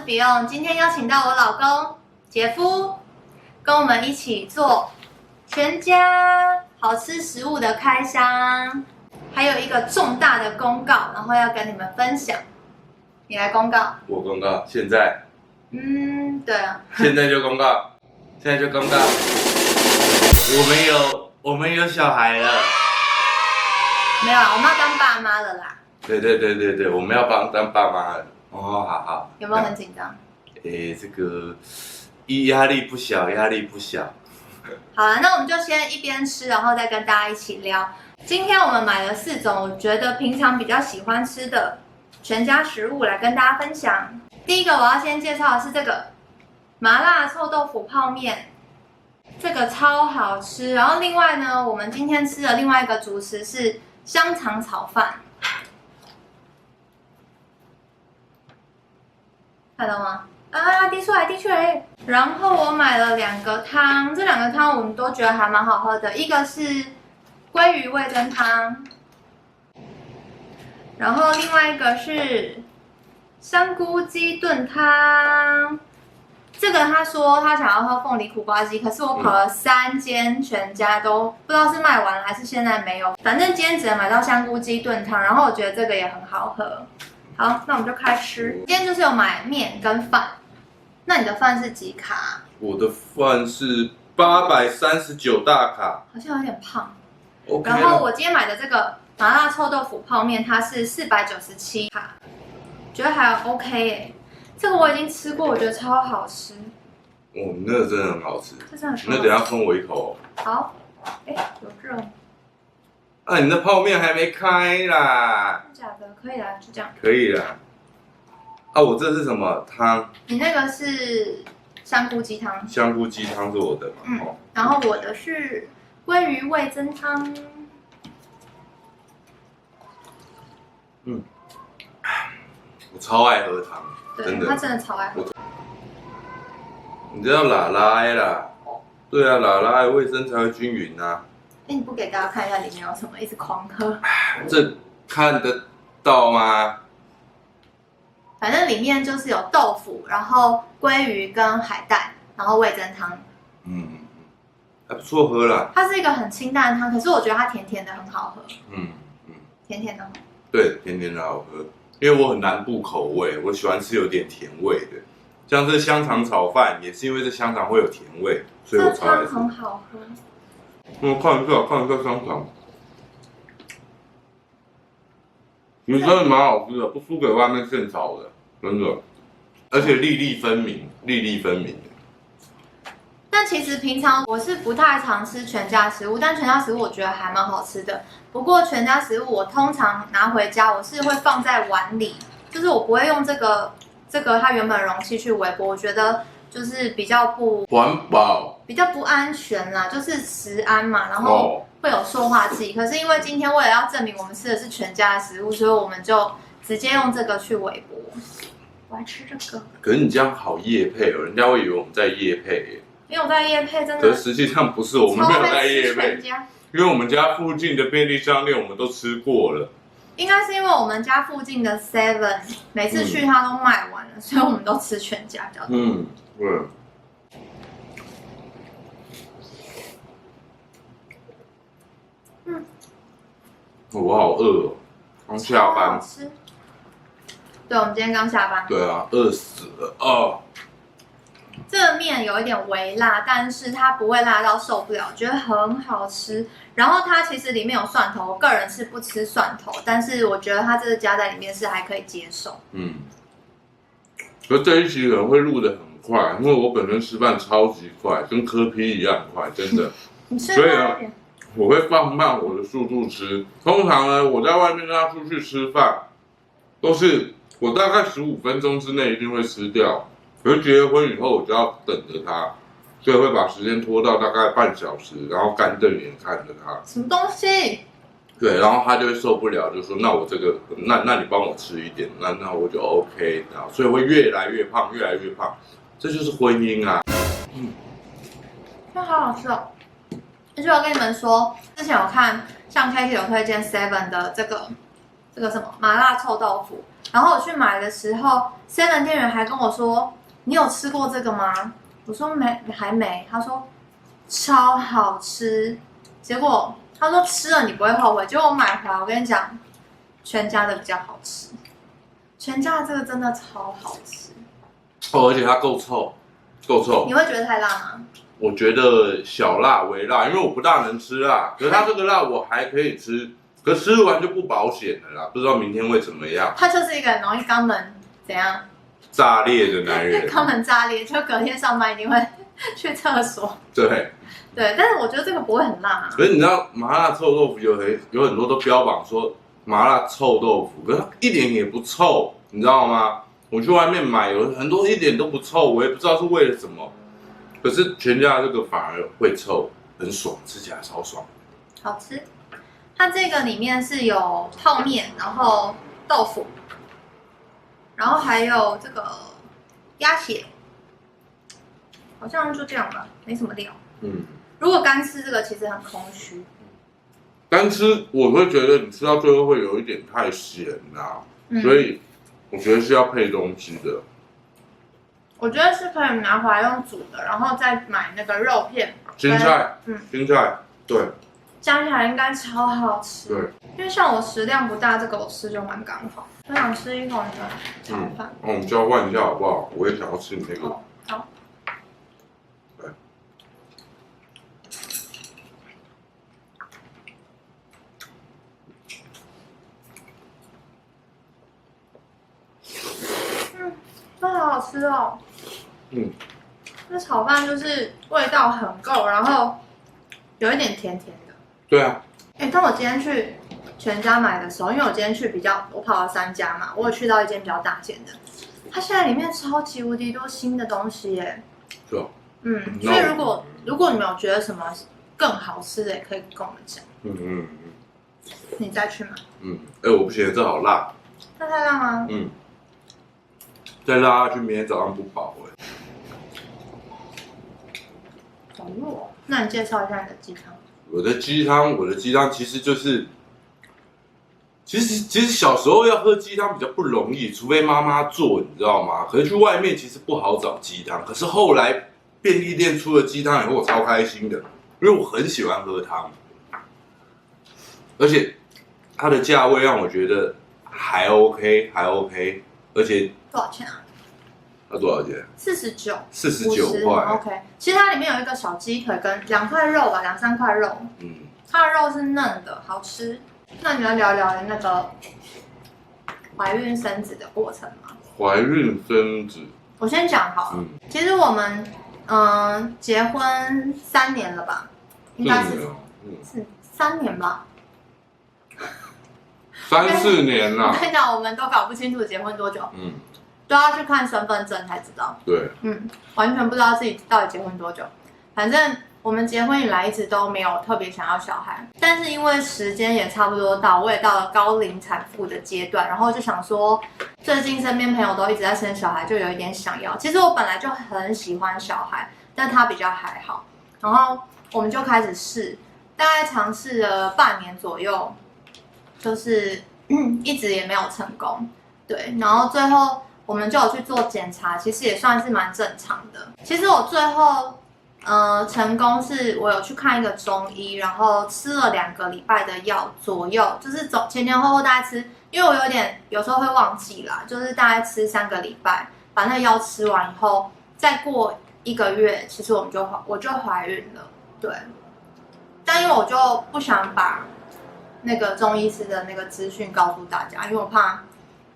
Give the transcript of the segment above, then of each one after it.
比用，今天邀请到我老公杰夫，跟我们一起做全家好吃食物的开箱，还有一个重大的公告，然后要跟你们分享。你来公告，我公告，现在，对啊，现在就公告，现在就公告，我们有小孩了。没有啊，我们要当爸妈了啦。对，我们要当爸妈了。哦，好。有没有很紧张？这个压力不小，压力不小。好了，那我们就先一边吃，然后再跟大家一起聊。今天我们买了4种，我觉得平常比较喜欢吃的全家食物来跟大家分享。第一个我要先介绍的是这个麻辣臭豆腐泡面，这个超好吃。然后另外呢，我们今天吃的另外一个主食是香肠炒饭，看到吗？啊，滴出来！然后我买了2个汤，这2个汤我们都觉得还蛮好喝的，一个是鲑鱼味噌汤，然后另外一个是香菇鸡炖汤。这个他说他想要喝凤梨苦瓜鸡，可是我跑了3间全家都不知道是卖完了还是现在没有，反正今天只能买到香菇鸡炖汤，然后我觉得这个也很好喝。好，那我们就开吃。今天就是有买面跟饭，那你的饭是几卡？我的饭是839大卡，好像有点胖。OK。然后我今天买的这个麻辣臭豆腐泡面，它是497卡，觉得还 OK 耶。这个我已经吃过，我觉得超好吃。哦，那个真的很好吃。这真的超好吃。那等一下分我一口。好，有热。啊，你的泡面还没开啦？假的，可以啦，就这样。可以啦。啊，我这是什么汤？你那个是香菇鸡汤。香菇鸡汤是我的嘛？哦。然后我的是鲑鱼味噌汤。我超爱喝汤，真的。他真的超爱喝。你知道拉拉啦？对啊，拉拉的卫生才会均匀啊。你不给大家看一下里面有什么，一直狂喝。这看得到吗？反正里面就是有豆腐，然后鲑鱼跟海带，然后味噌汤。还不错喝啦。它是一个很清淡的汤，可是我觉得它甜甜的很好喝。甜甜的。对，甜甜的好喝。因为我很南部口味，我喜欢吃有点甜味的。像这香肠炒饭也是因为这香肠会有甜味，所以我超爱吃。这汤很好喝。看一下香肠，你真的蛮好吃的，不输给外面现炒的，真的，而且粒粒分明。但其实平常我是不太常吃全家食物，但全家食物我觉得还蛮好吃的。不过全家食物我通常拿回家，我是会放在碗里，就是我不会用这个它原本的容器去微波，我觉得就是比较不环保，比较不安全啦，就是食安嘛，然后会有塑化剂。可是因为今天为了要证明我们吃的是全家的食物，所以我们就直接用这个去微波。我来吃这个。可是你这样好业配哦，人家会以为我们在业配耶。因为我在业配真的，可是实际上不是，我们没有在业配，因为我们家附近的便利商店我们都吃过了。应该是因为我们家附近的 Seven 每次去它都卖完了，所以我们都吃全家比较多。对。我好饿哦，刚下班。对，我们今天刚下班。对啊，饿死了哦。这个面有一点微辣，但是它不会辣到受不了，觉得很好吃。然后它其实里面有蒜头，我个人是不吃蒜头，但是我觉得它这个加在里面是还可以接受。可这一期可能会录得很快，因为我本身吃饭超级快，跟柯 P 一样快，真的。所以呢，我会放慢我的速度吃。通常呢，我在外面跟他出去吃饭，都是我大概15分钟之内一定会吃掉。可是结婚以后，我就要等着他，所以会把时间拖到大概半小时，然后干瞪眼看着他。什么东西？对，然后他就会受不了，就说：“那我这个，那你帮我吃一点，那我就 OK。”然后所以会越来越胖，这就是婚姻啊。那好好吃哦！而且我跟你们说，之前有看像 Katie 有推荐 Seven 的这个这个什么麻辣臭豆腐，然后我去买的时候，7店员还跟我说：“你有吃过这个吗？”我说还没。他说超好吃，结果他说吃了你不会后悔。结果我买回来，我跟你讲，全家的比较好吃，全家的这个真的超好吃。哦，而且它够臭，够臭。你会觉得太辣吗？我觉得小辣微辣，因为我不大能吃辣，可是它这个辣我还可以吃。可吃完就不保险了啦，不知道明天会怎么样。他就是一个很容易肛门怎样炸裂的男人，肛门炸裂，就隔天上班一定会去厕所。对，但是我觉得这个不会很辣啊。可是你知道麻辣臭豆腐有很多都标榜说麻辣臭豆腐，可是它一点也不臭，你知道吗？我去外面买有很多一点都不臭，我也不知道是为了什么。可是全家这个反而会臭，很爽，吃起来超爽，好吃。它这个里面是有泡面，然后豆腐，然后还有这个鸭血，好像就这样吧，没什么料。如果干吃这个其实很空虚。干吃我会觉得你吃到最后会有一点太咸啦，所以我觉得是要配东西的。我觉得是可以拿回来用煮的，然后再买那个肉片、青菜，青菜，对。加起来应该超好吃。对，因为像我食量不大，这个我吃就蛮刚好。我想吃一口你的炒饭。那我们交换一下好不好？我也想要吃你那个。好。对。这好好吃哦。这炒饭就是味道很够，然后有一点甜甜的。对啊。但我今天去全家买的时候，因为我今天去我跑了3家嘛，我有去到一间比较大间的，它现在里面超级无敌多新的东西耶。是哦。所以如果你们有觉得什么更好吃的，也可以跟我们讲。你再去买。我不行，这好辣。这太辣吗？再辣下去，明天早上不饱哎。好弱。那你介绍一下你的鸡汤。我的鸡汤其实就是，其实小时候要喝鸡汤比较不容易，除非妈妈做，你知道吗？可是去外面其实不好找鸡汤。可是后来便利店出了鸡汤以后，我超开心的，因为我很喜欢喝汤，而且它的价位让我觉得还 OK，而且多少钱啊？它多少钱？49块。OK， 其实它里面有一个小鸡腿跟2块肉吧，2、3块肉。它的肉是嫩的，好吃。那你要聊聊那个怀孕生子的过程吗？怀孕生子，我先讲好了。其实我们结婚3年了吧，应该是3年吧。3、4年啦。我跟你讲，我们都搞不清楚结婚多久。都要去看身份证才知道。对。完全不知道自己到底结婚多久。反正我们结婚以来一直都没有特别想要小孩，但是因为时间也差不多到，我也到了高龄产妇的阶段，然后就想说，最近身边朋友都一直在生小孩，就有一点想要。其实我本来就很喜欢小孩，但他比较还好。然后我们就开始试，大概尝试了半年左右，就是一直也没有成功。对，然后最后我们就有去做检查，其实也算是蛮正常的。其实我最后成功是我有去看一个中医，然后吃了2个礼拜的药左右，就是前前后后大概吃，因为我有时候会忘记啦，就是大概吃3个礼拜，把那个药吃完以后，再过1个月，其实我就怀孕了。对，但因为我就不想把那个中医师的那个资讯告诉大家，因为我怕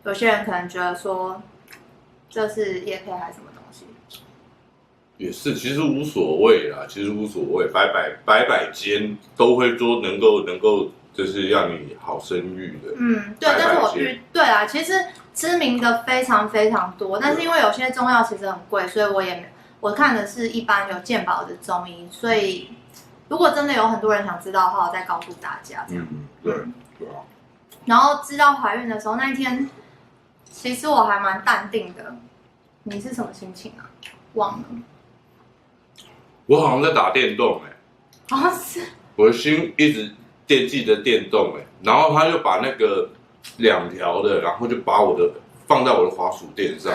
有些人可能觉得说这是业配还是什么东西。也是，其实无所谓啦，百间都会说能够就是让你好生育的。对，但是对啊，其实知名的非常非常多，但是因为有些中药其实很贵，所以我看的是一般有健保的中医，所以如果真的有很多人想知道的话，我再告诉大家这样。对啊。然后知道怀孕的时候那一天，其实我还蛮淡定的。你是什么心情啊？忘了。我好像在打电动好像是。我的心一直惦记着电动然后他就把那个2条的，然后就把放在我的滑鼠垫上。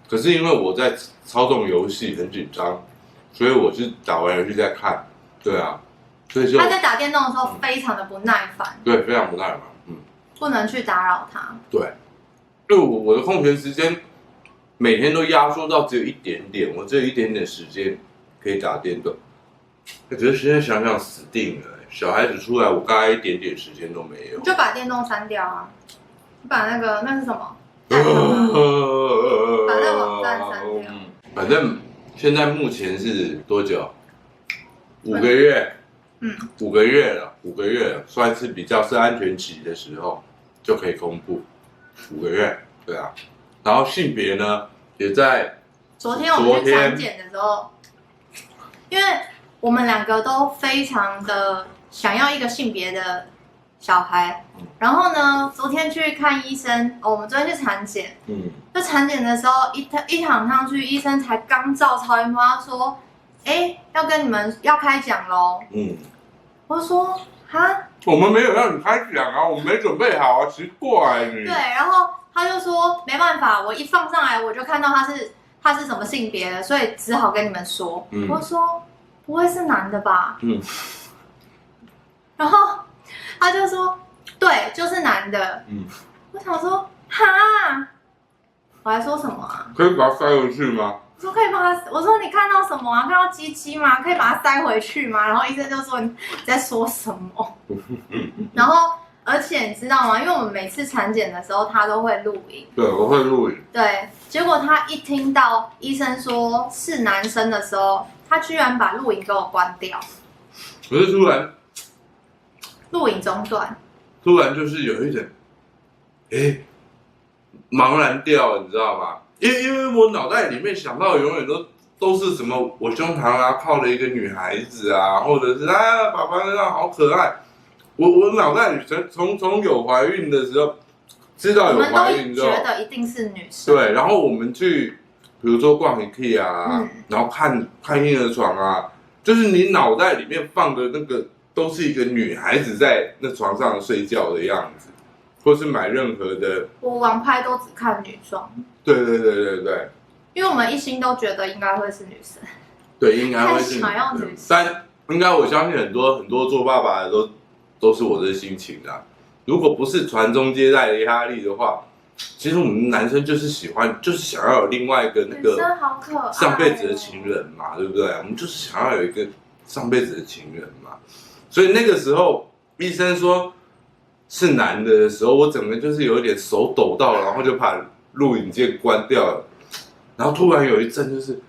可是因为我在操纵游戏很紧张，所以我是打完游戏再看。对啊，所以就他在打电动的时候非常的不耐烦，对，非常不耐烦，不能去打扰他。对，因为我的空闲时间每天都压缩到只有一点点，我只有一点点时间可以打电动。可是现在想想死定了，小孩子出来，我大概一点点时间都没有。就把电动删掉啊，把那是什么？把那网站删掉。反正现在目前是多久？5个月。5个月了，5个月了，算是比较是安全期的时候就可以公布。5个月，对啊。然后性别呢，也在昨天我们去产检的时候，因为我们2个都非常的想要一个性别的小孩，然后呢，昨天去看医生，我们昨天去产检，在产检的时候一躺上去，医生才刚照超音波，他说，要跟你们要开讲喽，我说哈，我们没有让你开讲啊，我们没准备好啊，奇怪你。对，然后他就说没办法，我一放上来我就看到他是什么性别的，所以只好跟你们说。我说不会是男的吧？然后他就说对，就是男的。我想说哈，我还说什么啊？可以把它塞回去吗？我说可以把它，我说你看到什么啊？看到鸡鸡吗？可以把它塞回去吗？然后医生就说你在说什么？然后而且你知道吗？因为我们每次产检的时候他都会录影。对，我会录影。对，结果他一听到医生说是男生的时候，他居然把录影给我关掉。可是突然录影中断，突然就是有一点，茫然掉，你知道吗？因为我脑袋里面想到的永远都是什么，我胸膛啊靠了一个女孩子啊，或者是爸爸那样好可爱。我脑袋里从有怀孕的时候知道有怀孕之后，我们都觉得一定是女生。对，然后我们去比如说逛 IKEA 啊，然后看婴儿床啊，就是你脑袋里面放的那个都是一个女孩子在那床上睡觉的样子，或是买任何的。我网拍都只看女装。对，因为我们一心都觉得应该会是女生。对，应该会是女生。但应该我相信很多做爸爸的都是我的心情啊。如果不是传宗接代的压力的话，其实我们男生就是就是想要有另外一个那个上辈子的情人嘛，对不对？我们就是想要有一个上辈子的情人嘛。所以那个时候医生说是男的时候，我整个就是有一点手抖到，然后就把录影键关掉了。然后突然有一阵就是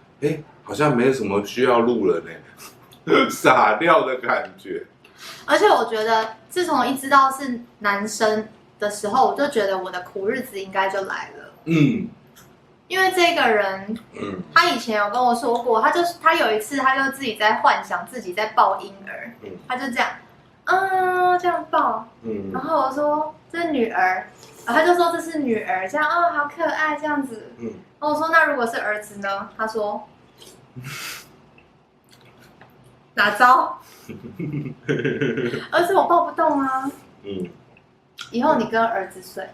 好像没什么需要录了呢，傻掉的感觉。而且我觉得自从一知道是男生的时候，我就觉得我的苦日子应该就来了。因为这个人，他以前有跟我说过，他有一次他就自己在幻想自己在抱婴儿，他就这样，这样抱，然后我说这是女儿，然后他就说这是女儿，这样好可爱这样子，然后我说那如果是儿子呢？他说哪招？儿子我抱不动啊。以后你跟儿子睡。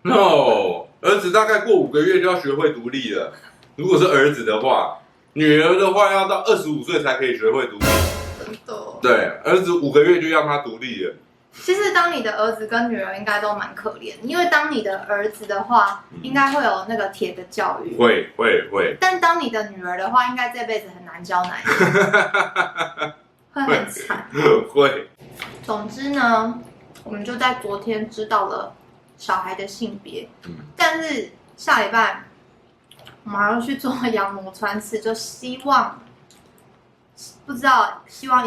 No， 儿子大概过5个月就要学会独立了。如果是儿子的话，女儿的话要到25岁才可以学会独立。真的。对，儿子5个月就让他独立了。其实当你的儿子跟女儿应该都蛮可怜，因为当你的儿子的话，应该会有那个铁的教育。会。但当你的女儿的话，应该这辈子很难教奶，会很惨。会。总之呢，我们就在昨天知道了小孩的性别，但是下礼拜我们还要去做羊膜穿刺，就希望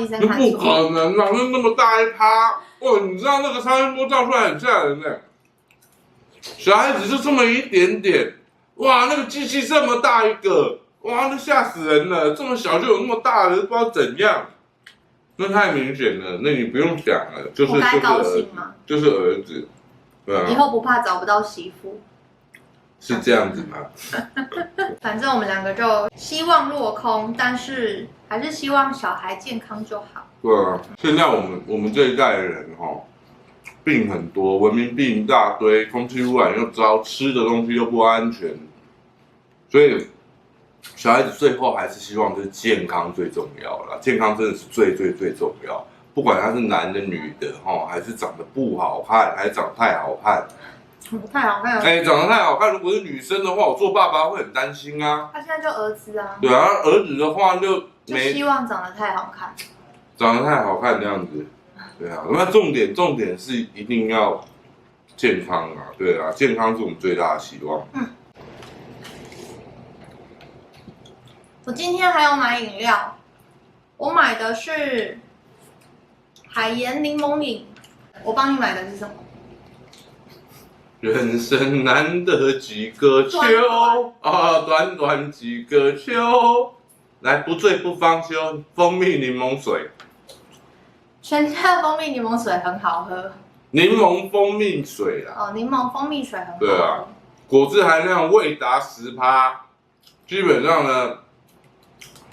医生看出。不可能啊！那么大一趴，你知道那个超音波照出来很吓人的。小孩子就这么一点点，哇，那个机器这么大一个，哇，那吓死人了！这么小就有那么大的，不知道怎样。那太明显了，那你不用讲了，就是我该高兴吗？就是儿子，对啊。以后不怕找不到媳妇。是这样子吗？反正我们2个就希望落空，但是还是希望小孩健康就好。对啊，现在我们这一代的人病很多，文明病一大堆，空气污染又糟，吃的东西又不安全，所以小孩子最后还是希望就是健康最重要啦，健康真的是最重要。不管他是男的女的还是长得不好看，还是长得太好看，太好看了。长得太好看，如果是女生的话，我做爸爸会很担心啊。他现在就儿子啊。对啊，儿子的话就希望长得太好看。长得太好看这样子，对啊。那重点是一定要健康啊，对啊，健康是我们最大的希望。我今天还有买饮料，我买的是海盐柠檬饮。我帮你买的是什么？人生难得几个秋短短几个秋，来不醉不方休，蜂蜜柠檬水。全家的蜂蜜柠檬水很好喝。柠檬蜂蜜水啊。柠檬蜂蜜水很好喝。对啊，果汁含量未达10%，基本上呢，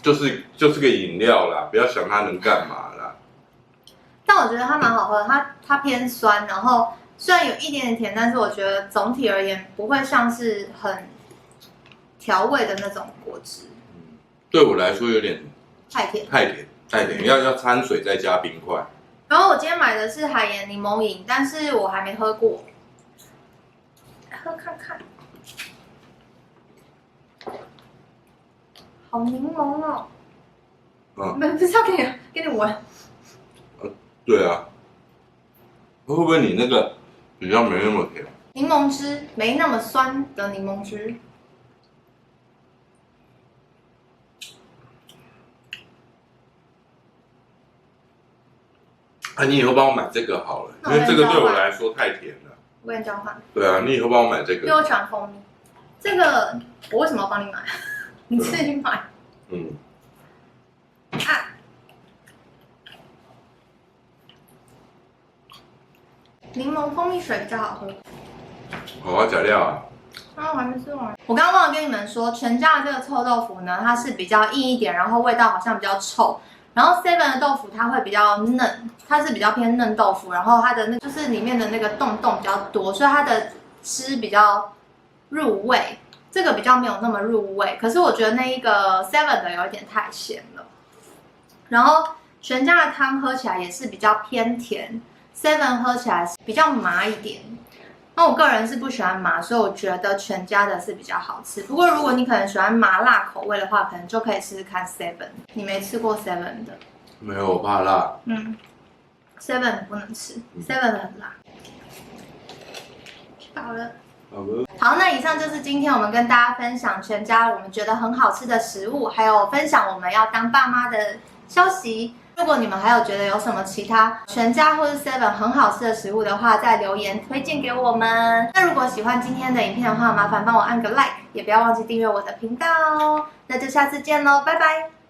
就是个饮料啦，不要想它能干嘛啦。但我觉得它蛮好喝的，它偏酸，然后虽然有一点点甜，但是我觉得总体而言不会像是很调味的那种果汁。对我来说有点太甜，要掺水再加冰块。然后我今天买的是海盐柠檬饮，但是我还没喝过，喝看看。好柠檬哦！不是要给你闻。对啊，会不会你那个比较没那么甜？柠檬汁没那么酸的柠檬汁。你以后帮我买这个好了，因为这个对我来说太甜了。我跟你交换。对啊，你以后帮我买这个。因为我喜欢蜂蜜。这个我为什么要帮你买？你自己买。柠檬蜂蜜水比较好喝。我要加料啊！我还没吃完。我刚刚忘了跟你们说，全家的这个臭豆腐呢，它是比较硬一点，然后味道好像比较臭。然后 Seven 的豆腐它会比较嫩，它是比较偏嫩豆腐，然后它的就是里面的那个洞比较多，所以它的汁比较入味。这个比较没有那么入味，可是我觉得那一个 Seven 的有一点太咸了。然后全家的汤喝起来也是比较偏甜。Seven 喝起来比较麻一点，那我个人是不喜欢麻，所以我觉得全家的是比较好吃。不过如果你可能喜欢麻辣口味的话，可能就可以试试看 Seven。你没吃过 Seven 的？没有，我怕辣。Seven 不能吃，Seven 很辣。吃饱了。好，那以上就是今天我们跟大家分享全家我们觉得很好吃的食物，还有分享我们要当爸妈的消息。如果你们还有觉得有什么其他全家或是 Seven 很好吃的食物的话，再留言推荐给我们。那如果喜欢今天的影片的话，麻烦帮我按个 like， 也不要忘记订阅我的频道哦。那就下次见喽，拜拜。